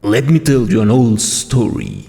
Let me tell you an old story.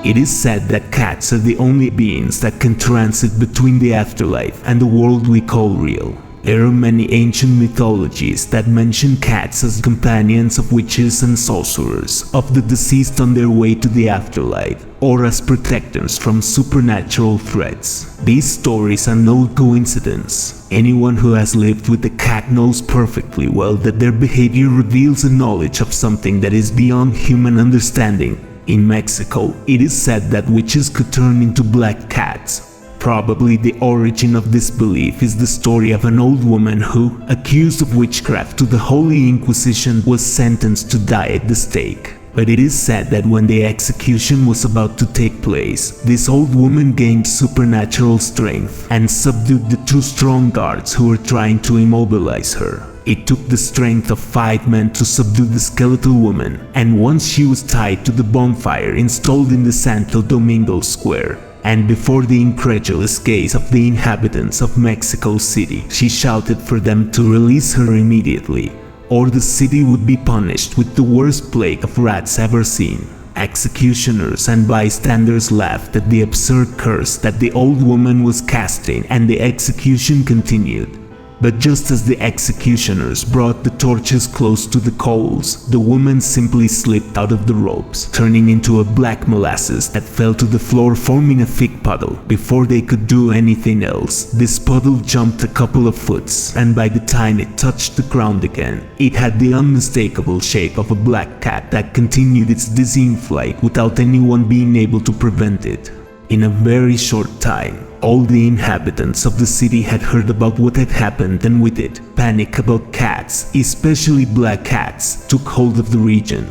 It is said that cats are the only beings that can transit between the afterlife and the world we call real. There are many ancient mythologies that mention cats as companions of witches and sorcerers, of the deceased on their way to the afterlife, or as protectors from supernatural threats. These stories are no coincidence. Anyone who has lived with a cat knows perfectly well that their behavior reveals a knowledge of something that is beyond human understanding. In Mexico, it is said that witches could turn into black cats. Probably the origin of this belief is the story of an old woman who, accused of witchcraft to the Holy Inquisition, was sentenced to die at the stake. But it is said that when the execution was about to take place, this old woman gained supernatural strength and subdued the two strong guards who were trying to immobilize her. It took the strength of 5 men to subdue the skeletal woman, and once she was tied to the bonfire installed in the Santo Domingo Square, and before the incredulous gaze of the inhabitants of Mexico City, she shouted for them to release her immediately, or the city would be punished with the worst plague of rats ever seen. Executioners and bystanders laughed at the absurd curse that the old woman was casting, and the execution continued. But just as the executioners brought the torches close to the coals, the woman simply slipped out of the ropes, turning into a black molasses that fell to the floor, forming a thick puddle. Before they could do anything else, this puddle jumped a couple of foots, and by the time it touched the ground again, it had the unmistakable shape of a black cat that continued its dizzying flight without anyone being able to prevent it. In a very short time, all the inhabitants of the city had heard about what had happened, and with it, panic about cats, especially black cats, took hold of the region.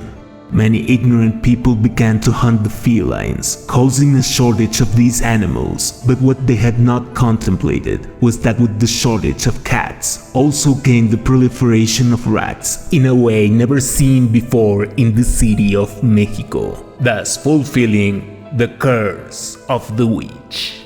Many ignorant people began to hunt the felines, causing a shortage of these animals, but what they had not contemplated was that with the shortage of cats also came the proliferation of rats in a way never seen before in the city of Mexico, thus fulfilling the curse of the witch.